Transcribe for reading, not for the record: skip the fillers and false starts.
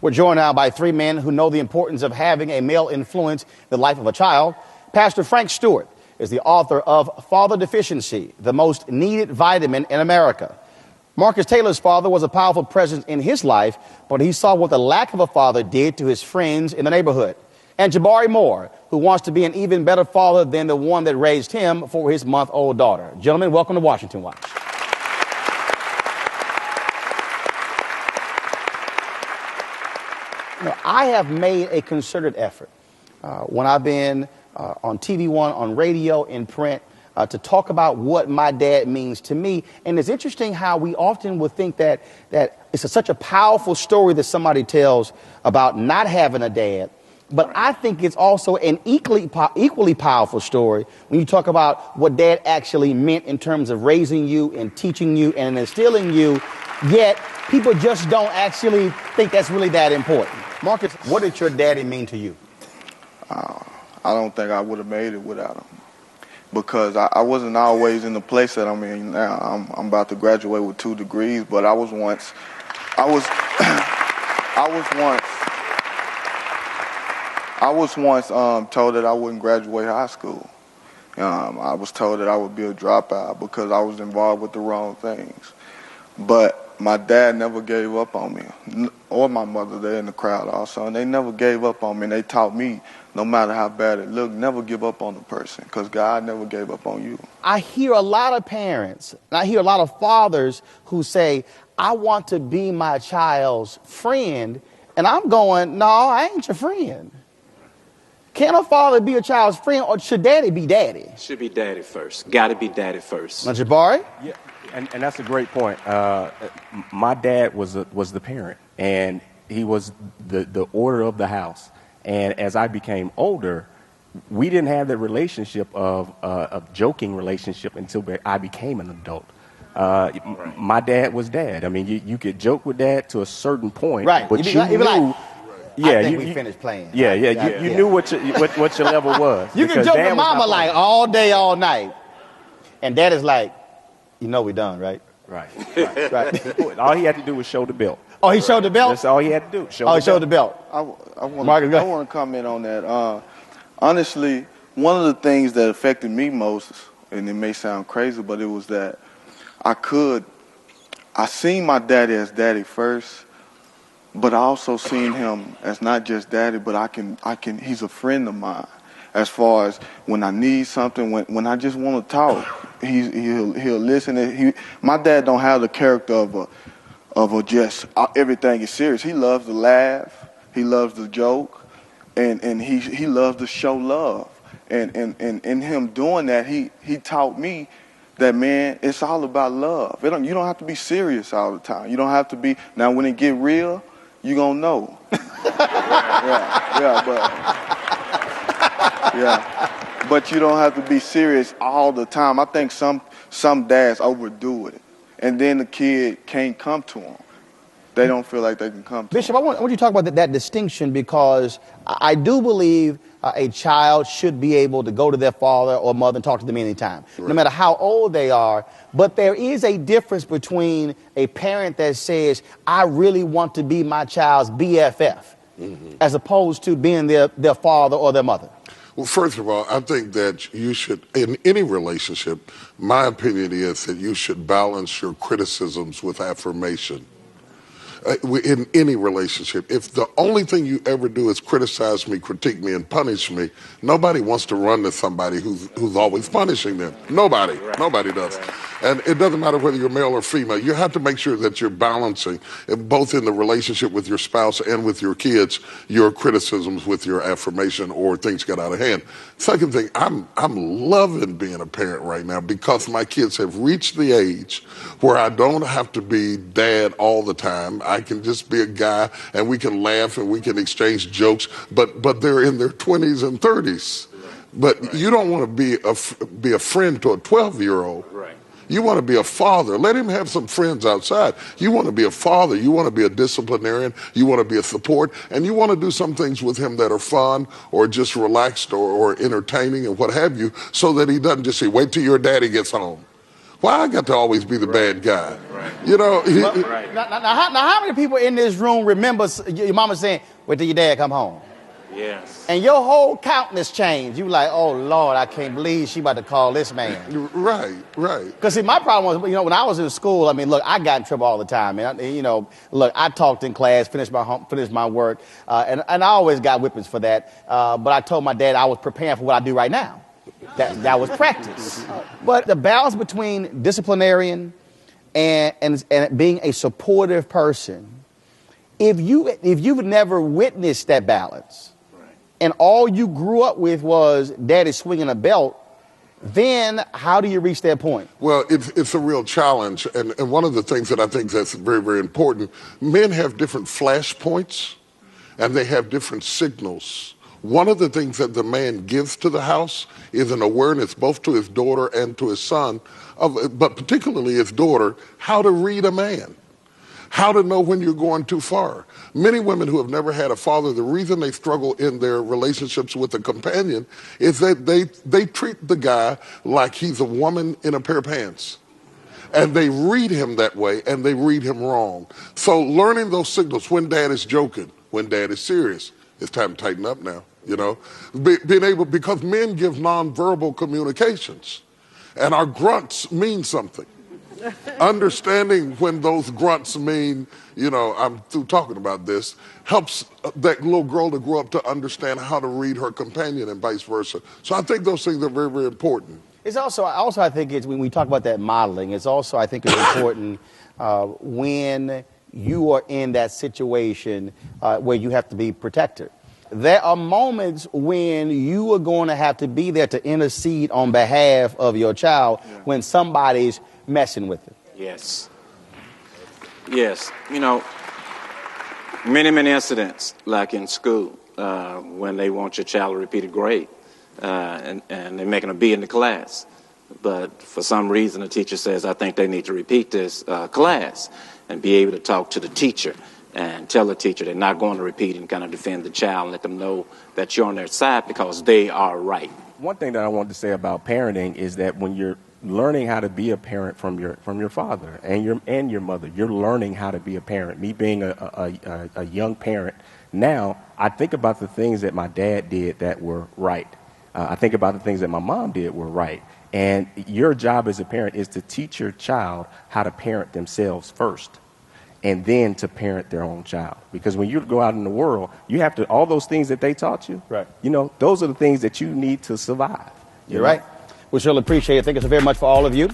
We're joined now by three men who know the importance of having a male influence in the life of a child. Pastor Frank Stewart is the author of Deficiency, the most needed vitamin in America. Marcus Taylor's father was a powerful presence in his life, but he saw what the lack of a father did to his friends in the neighborhood. And Jabari Moore, who wants to be an even better father than the one that raised him for his month-old daughter. Gentlemen, welcome to Washington Watch. You know, I have made a concerted effort when I've been on TV One, on radio, in print, to talk about what my dad means to me. And it's interesting how we often would think that it's such a powerful story that somebody tells about not having a dad. But I think it's also an equally powerful story when you talk about what dad actually meant in terms of raising you and teaching you and instilling you, yet people just don't actually think that's really that important. Marcus, what did your daddy mean to you? I don't think I would have made it without him, because I wasn't always in the place that I'm in now. I'm about to graduate with 2 degrees, but I was once told that I wouldn't graduate high school. I was told that I would be a dropout because I was involved with the wrong things. But my dad never gave up on me, or my mother, they're in the crowd also, and they never gave up on me. And they taught me, no matter how bad it looked, never give up on the person, because God never gave up on you. I hear a lot of parents, and I hear a lot of fathers who say, I want to be my child's friend, and I'm going, no, I ain't your friend. Can a father be a child's friend, or should daddy be daddy? Should be daddy first. Got to be daddy first. Now, Jabari? Yeah, and that's a great point. My dad was the parent, and he was the order of the house. And as I became older, we didn't have that relationship of a joking relationship until I became an adult. My dad was dad. I mean, you could joke with dad to a certain point, right? But you knew. Yeah, I think we finished playing. Yeah. You knew what your level was. You can joke with mama like all day, all night, and dad is like, you know, we done, right? Right. All he had to do was show the belt. Oh, he showed the belt? That's all he had to do. He showed the belt. I want to comment on that. Honestly, one of the things that affected me most, and it may sound crazy, but it was that I seen my daddy as daddy first, but I also seen him as not just daddy, but he's a friend of mine. As far as when I need something, when I just want to talk, he'll listen. My dad don't have the character of a just everything is serious. He loves to laugh, he loves to joke, and he loves to show love. And in him doing that, he taught me that, man, it's all about love. You don't have to be serious all the time. You don't have to be. Now, when it get real, you gonna know. But you don't have to be serious all the time. I think some dads overdo it, and then the kid can't come to them. They don't feel like they can come to Bishop, them. I want you to talk about that distinction, because I do believe a child should be able to go to their father or mother and talk to them anytime, right, no matter how old they are. But there is a difference between a parent that says, I really want to be my child's BFF, as opposed to being their father or their mother. Well, first of all, I think that you should, in any relationship, my opinion is that you should balance your criticisms with affirmation. In any relationship, if the only thing you ever do is criticize me, critique me, and punish me, nobody wants to run to somebody who's always punishing them. Nobody does. Right. And it doesn't matter whether you're male or female. You have to make sure that you're balancing, both in the relationship with your spouse and with your kids, your criticisms with your affirmation, or things get out of hand. Second thing, I'm loving being a parent right now, because my kids have reached the age where I don't have to be dad all the time. I can just be a guy, and we can laugh and we can exchange jokes, but they're in their 20s and 30s. But right, you don't want to be a friend to a 12-year-old. Right. You want to be a father. Let him have some friends outside. You want to be a father. You want to be a disciplinarian. You want to be a support. And you want to do some things with him that are fun or just relaxed or entertaining and what have you, so that he doesn't just say, wait till your daddy gets home. Why I got to always be the bad guy? Right. You know, Right. Now, how many people in this room remember your mama saying, "Wait till your dad come home"? Yes. And your whole countenance changed. You like, "Oh Lord, I can't believe she about to call this man." right. Because see, my problem was, when I was in school, I mean, look, I got in trouble all the time, man. Look, I talked in class, finished my work, and I always got whippings for that. But I told my dad I was preparing for what I do right now. That was practice. But the balance between disciplinarian and being a supportive person, if you've never witnessed that balance, and all you grew up with was daddy swinging a belt, then how do you reach that point? Well, it's a real challenge. And one of the things that I think that's very, very important, men have different flashpoints and they have different signals. One of the things that the man gives to the house is an awareness both to his daughter and to his son, but particularly his daughter, how to read a man. How to know when you're going too far. Many women who have never had a father, the reason they struggle in their relationships with a companion is that they treat the guy like he's a woman in a pair of pants. And they read him that way, and they read him wrong. So learning those signals, when dad is joking, when dad is serious, it's time to tighten up now, you know. Being able, because men give nonverbal communications, and our grunts mean something. Understanding when those grunts mean, I'm through talking about this, helps that little girl to grow up to understand how to read her companion and vice versa. So I think those things are very, very important. It's also I think it's when we talk about that modeling, it's also, I think, it's important when you are in that situation where you have to be protected. There are moments when you are going to have to be there to intercede on behalf of your child when somebody's messing with it. Yes. Yes. Many incidents, like in school, when they want your child to repeat a grade, and they're making them be in the class. But for some reason, the teacher says, I think they need to repeat this class, and be able to talk to the teacher and tell the teacher they're not going to repeat and kind of defend the child and let them know that you're on their side because they are right. One thing that I wanted to say about parenting is that when you're learning how to be a parent from your father and your mother, you're learning how to be a parent. Me being a young parent now, I think about the things that my dad did that were right. I think about the things that my mom did were right. And your job as a parent is to teach your child how to parent themselves first, and then to parent their own child. Because when you go out in the world, you have to, all those things that they taught you, right? Those are the things that you need to survive. You're right. We surely appreciate it. Thank you so very much for all of you.